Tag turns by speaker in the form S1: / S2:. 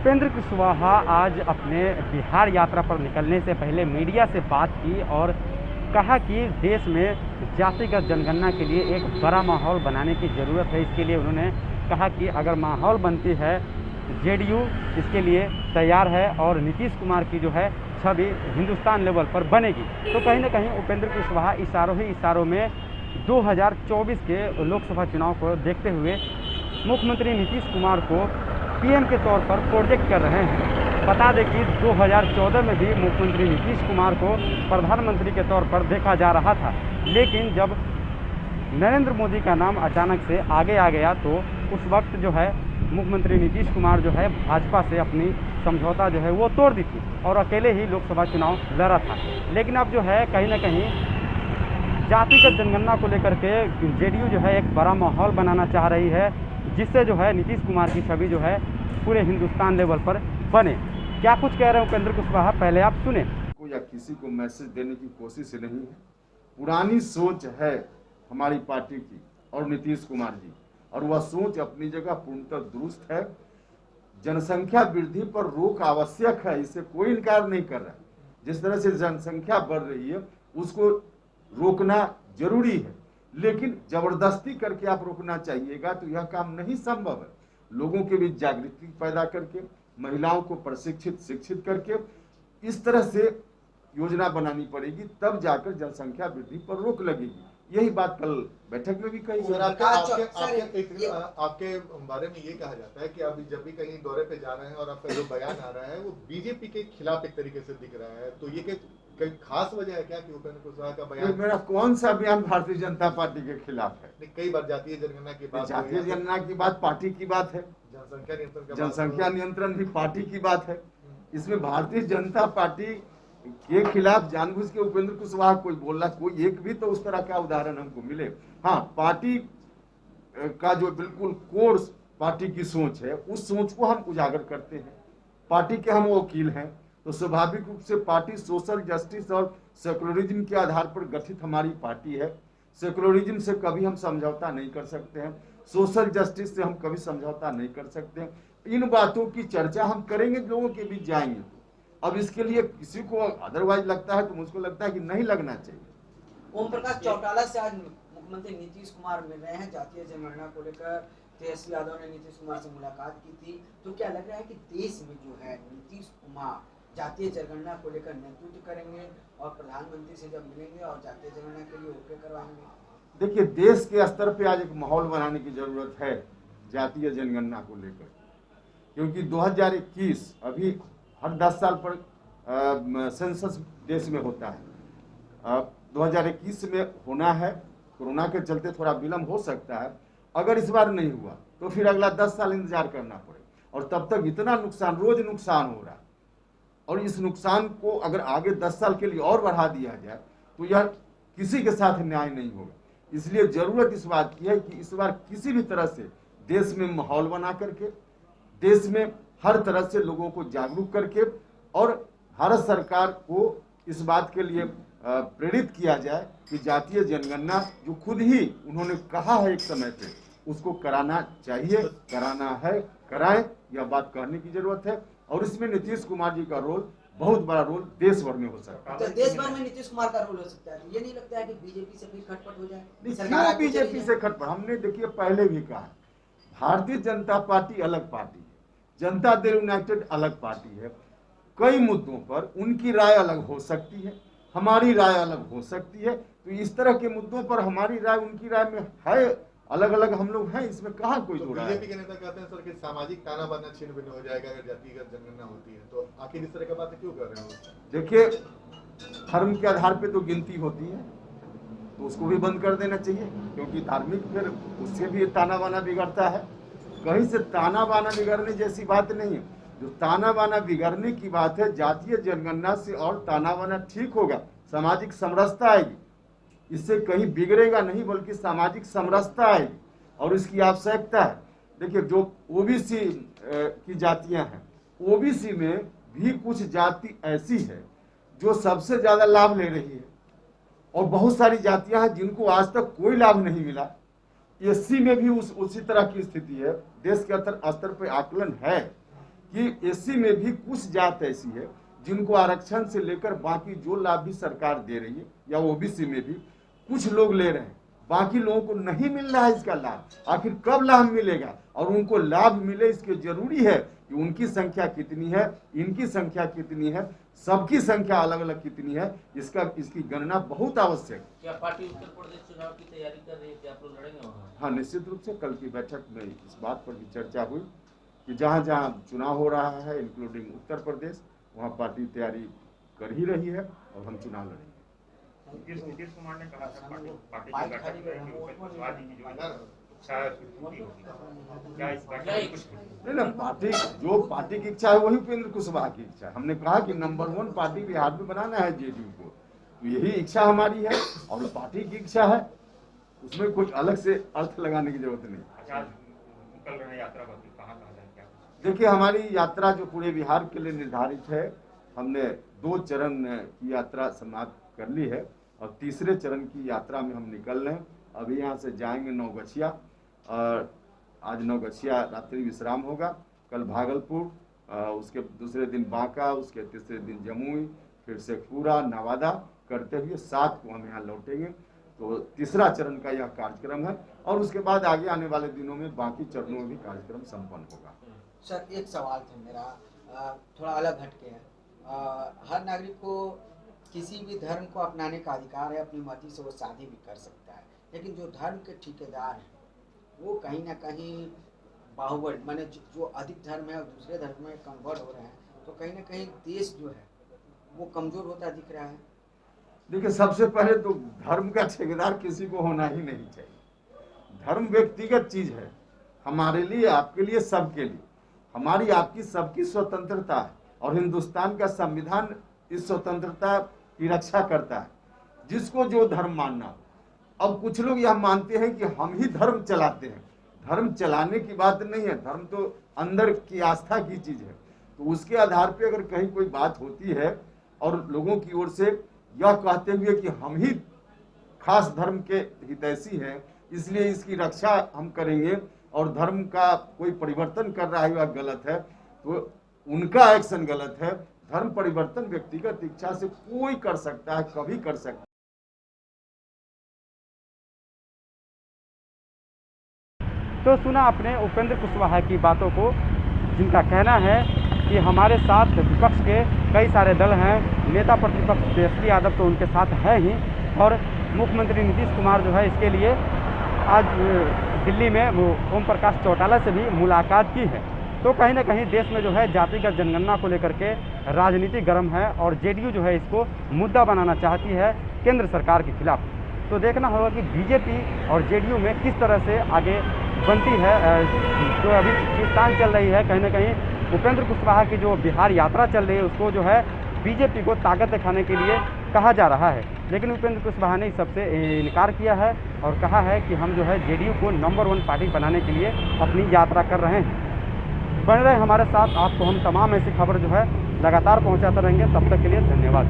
S1: उपेंद्र कुशवाहा आज अपने बिहार यात्रा पर निकलने से पहले मीडिया से बात की और कहा कि देश में जातिगत जनगणना के लिए एक बड़ा माहौल बनाने की ज़रूरत है। इसके लिए उन्होंने कहा कि अगर माहौल बनती है जेडीयू इसके लिए तैयार है और नीतीश कुमार की जो है छवि हिंदुस्तान लेवल पर बनेगी। तो कहीं ना कहीं उपेंद्र कुशवाहा इशारों में 2024 के लोकसभा चुनाव को देखते हुए मुख्यमंत्री नीतीश कुमार को पीएम के तौर पर प्रोजेक्ट कर रहे हैं। बता दें कि 2014 में भी मुख्यमंत्री नीतीश कुमार को प्रधानमंत्री के तौर पर देखा जा रहा था, लेकिन जब नरेंद्र मोदी का नाम अचानक से आगे आ गया तो उस वक्त जो है मुख्यमंत्री नीतीश कुमार जो है भाजपा से अपनी समझौता जो है वो तोड़ दी थी और अकेले ही लोकसभा चुनाव लड़ा था। लेकिन अब जो है कहीं ना कहीं जातिगत जनगणना को लेकर के जेडीयू जो है एक बड़ा माहौल बनाना चाह रही है, जिससे जो है नीतीश कुमार की छवि जो है पूरे हिंदुस्तान लेवल पर बने। क्या कुछ कह रहे हैं उपेंद्र कुशवाहा, पहले आप सुने।
S2: या किसी को मैसेज देने की कोशिश नहीं है, पुरानी सोच है हमारी पार्टी की और नीतीश कुमार जी, और वह सोच अपनी जगह पूर्णतः दुरुस्त है। जनसंख्या वृद्धि पर रोक आवश्यक है, इससे कोई इनकार नहीं कर रहा है। जिस तरह से जनसंख्या बढ़ रही है उसको रोकना जरूरी है, लेकिन जबरदस्ती करके आप रोकना चाहिएगा तो यह काम नहीं संभव है। लोगों के बीच जागृति पैदा करके, महिलाओं को प्रशिक्षित शिक्षित करके इस तरह से योजना बनानी पड़ेगी, तब जाकर जनसंख्या वृद्धि पर रोक लगेगी। यही बात कल बैठक में भी कही।
S3: आपके बारे में ये कहा जाता है कि अभी जब भी कहीं दौरे पे जा रहे हैं और आपका जो बयान आ रहा है वो बीजेपी के खिलाफ एक तरीके से दिख रहा है, तो ये कई खास वजह है क्या कि उपेंद्र कुशवाहा का बयान?
S2: मेरा कौन सा बयान भारतीय जनता पार्टी के खिलाफ है?
S3: कई बार जातीय जनगणना की बात,
S2: जातीय जनगणना की बात पार्टी की बात है, जनसंख्या नियंत्रण भी पार्टी की बात है। इसमें भारतीय जनता पार्टी के खिलाफ जानबूझ के उपेंद्र कुशवाहा कोई बोल रहा, कोई एक भी तो उस तरह का उदाहरण हमको मिले। हाँ, पार्टी का जो बिल्कुल कोर्स पार्टी की सोच है, उस सोच को हम उजागर करते हैं। पार्टी के हम वकील हैं, तो स्वाभाविक रूप से पार्टी सोशल जस्टिस और सेकुलरिज्म के आधार पर गठित हमारी पार्टी है। सेकुलरिज्म से कभी हम समझौता नहीं कर सकते हैं, सोशल जस्टिस से हम कभी समझौता नहीं कर सकते हैं। इन बातों की चर्चा हम करेंगे, लोगों के बीच जाएंगे। अब इसके लिए किसी को अदरवाइज लगता है तो मुझको लगता है कि नहीं लगना चाहिए।
S4: ओम प्रकाश चौटाला से आज मुख्यमंत्री नीतीश कुमार मिल रहे हैं जातीय जनगणना को लेकर। तेजस्वी यादव ने नीतीश कुमार से मुलाकात की थी, तो क्या लग रहा है कि देश में जो है नीतीश कुमार जातीय जनगणना को लेकर नेतृत्व करेंगे और प्रधानमंत्री से जब मिलेंगे और जातीय जनगणना के लिए ओके करवाएंगे?
S2: देखिए, देश के स्तर पे आज एक माहौल बनाने की जरूरत है जातीय जनगणना को लेकर, क्योंकि 2021 अभी हर 10 साल पर सेंसस देश में होता है। 2021 में होना है, कोरोना के चलते थोड़ा विलम्ब हो सकता है। अगर इस बार नहीं हुआ तो फिर अगला 10 साल इंतजार करना पड़े, और तब तक इतना नुकसान, रोज नुकसान हो रहा है, और इस नुकसान को अगर आगे 10 साल के लिए और बढ़ा दिया जाए तो यह किसी के साथ न्याय नहीं होगा। इसलिए जरूरत इस बात की है कि इस बार किसी भी तरह से देश में माहौल बना करके, देश में हर तरह से लोगों को जागरूक करके और भारत सरकार को इस बात के लिए प्रेरित किया जाए कि जातीय जनगणना जो खुद ही उन्होंने कहा है एक समय पे, उसको कराना चाहिए, कराना है, कराएं, यह बात कहने की जरूरत है। और इसमें नीतीश कुमार जी का रोल, बहुत बड़ा रोल देश भर में हो सकता है।
S4: देश भर में नीतीश कुमार का रोल हो सकता है, ये नहीं लगता है कि बीजेपी से भी खटपट हो जाए?
S2: क्यों बीजेपी से खटपट? हमने देखिए पहले भी कहा, भारतीय जनता पार्टी अलग पार्टी है, जनता दल यूनाइटेड अलग पार्टी है। कई मुद्दों पर उनकी राय अलग हो सकती है, हमारी राय अलग हो सकती है। तो इस तरह के मुद्दों पर हमारी राय उनकी राय में है अलग अलग, हम लोग हैं, इसमें कहाँ कोई जोड़ा है।
S3: बीजेपी के नेता कहते हैं सर कि सामाजिक ताना बाना छिन्न भिन्न हो जाएगा अगर जातिगत जनगणना होती है, तो आखिर इस तरह की बातें क्यों कर रहे हो?
S2: देखिए, धर्म के आधार पे तो गिनती होती है, तो उसको भी बंद कर देना चाहिए, क्योंकि धार्मिक फिर उससे भी ताना बाना बिगड़ता है। कहीं से ताना बाना बिगड़ने जैसी बात नहीं है। जो ताना बाना बिगड़ने की बात है, जातीय जनगणना से और ताना बाना ठीक होगा, सामाजिक समरसता आएगी, इससे कहीं बिगड़ेगा नहीं बल्कि सामाजिक समरसता आएगी, और इसकी आवश्यकता है। देखिए, जो ओबीसी की जातियां हैं, ओबीसी में भी कुछ जाति ऐसी है जो सबसे ज्यादा लाभ ले रही है, और बहुत सारी जातियां हैं जिनको आज तक कोई लाभ नहीं मिला। एससी में भी उसी तरह की स्थिति है। देश के स्तर पर आकलन है कि एससी में भी कुछ जात ऐसी है जिनको आरक्षण से लेकर बाकी जो लाभ भी सरकार दे रही है, या ओबीसी में भी कुछ लोग ले रहे हैं, बाकी लोगों को नहीं मिल रहा है इसका लाभ। आखिर कब लाभ मिलेगा और उनको लाभ मिले, इसके जरूरी है कि उनकी संख्या कितनी है, इनकी संख्या कितनी है, सबकी संख्या अलग अलग कितनी है, इसकी गणना बहुत आवश्यक है।
S5: क्या पार्टी उत्तर प्रदेश चुनाव की तैयारी कर रही है? क्या आप लोग लड़ेंगे वहाँ?
S2: हाँ, निश्चित रूप से कल की बैठक में इस बात पर भी चर्चा हुई कि जहाँ जहाँ चुनाव हो रहा है इंक्लूडिंग उत्तर प्रदेश, वहाँ पार्टी तैयारी कर ही रही है और हम चुनाव लड़ेंगे।
S6: नीतीश कुमार ने कहा था पार्टी की बैठक में कि कुशवाहा जी की जो इच्छा है पूरी होगी, क्या इस बैठक में कुछ
S2: नहीं ना, पार्टी की इच्छा है वही उपेंद्र कुशवाहा की इच्छा है। हमने कहा कि नंबर 1 पार्टी बिहार में बनाना है जेडीयू को, तो यही इच्छा हमारी है और पार्टी की इच्छा है, उसमें कुछ अलग से अर्थ लगाने की जरूरत नहीं।
S6: अच्छा, निकल रहे हैं यात्रा पर, कहाँ जाए क्या?
S2: देखिए, हमारी यात्रा जो पूरे बिहार के लिए निर्धारित है, हमने 2 चरण की यात्रा समाप्त कर ली है और तीसरे चरण की यात्रा में हम निकल रहे हैं। अभी यहाँ से जाएंगे नौगछिया, और आज नौगछिया रात्रि विश्राम होगा, कल भागलपुर, उसके दूसरे दिन बांका, उसके तीसरे दिन जमुई, फिर शेखपुरा, नवादा करते हुए 7 को हम यहाँ लौटेंगे। तो तीसरा चरण का यह कार्यक्रम है और उसके बाद आगे आने वाले दिनों में बाकी चरणों में भी कार्यक्रम संपन्न होगा।
S4: सर, एक सवाल था मेरा, थोड़ा अलग हटके है। हर नागरिक को किसी भी धर्म को अपनाने का अधिकार है, अपनी मर्जी से वो शादी भी कर सकता है, लेकिन जो धर्म के ठेकेदार हैं वो कहीं ना कहीं बाहुबल माने जो अधिक धर्म है और दूसरे धर्म में कन्वर्ट हो रहे हैं, तो कहीं ना कहीं देश जो है वो कमजोर होता दिख रहा है।
S2: देखिए, सबसे पहले तो धर्म का ठेकेदार किसी को होना ही नहीं चाहिए। धर्म व्यक्तिगत चीज है, हमारे लिए, आपके लिए, सबके लिए। हमारी आपकी सबकी स्वतंत्रता है और हिंदुस्तान का संविधान इस स्वतंत्रता की रक्षा करता है, जिसको जो धर्म मानना हो। अब कुछ लोग यह मानते हैं कि हम ही धर्म चलाते हैं। धर्म चलाने की बात नहीं है, धर्म तो अंदर की आस्था की चीज है। तो उसके आधार पे अगर कहीं कोई बात होती है और लोगों की ओर से यह कहते हुए कि हम ही खास धर्म के हितैषी हैं, इसलिए इसकी रक्षा हम करेंगे और धर्म का कोई परिवर्तन कर रहा है वह गलत है, तो उनका एक्शन गलत है। धर्म परिवर्तन व्यक्तिगत इच्छा से कोई कर सकता है, कभी कर सकता है।
S1: तो सुना अपने उपेंद्र कुशवाहा की बातों को, जिनका कहना है कि हमारे साथ विपक्ष के कई सारे दल हैं, नेता प्रतिपक्ष तेजस्वी यादव तो उनके साथ है ही, और मुख्यमंत्री नीतीश कुमार जो है इसके लिए आज दिल्ली में वो ओम प्रकाश चौटाला से भी मुलाकात की है। तो कहीं ना कहीं देश में जो है जातिगत जनगणना को लेकर के राजनीति गर्म है और जेडीयू जो है इसको मुद्दा बनाना चाहती है केंद्र सरकार के खिलाफ। तो देखना होगा कि बीजेपी और जेडीयू में किस तरह से आगे बनती है। जो अभी खींचतान चल रही है, कहीं ना कहीं उपेंद्र कुशवाहा की जो बिहार यात्रा चल रही है उसको जो है बीजेपी को ताकत दिखाने के लिए कहा जा रहा है, लेकिन उपेंद्र कुशवाहा ने इस सबसे इनकार किया है और कहा है कि हम जो है जेडीयू को नंबर 1 पार्टी बनाने के लिए अपनी यात्रा कर रहे हैं। बन रहे हमारे साथ, आपको हम तमाम ऐसी खबर जो है लगातार पहुंचाते रहेंगे। तब तक के लिए धन्यवाद।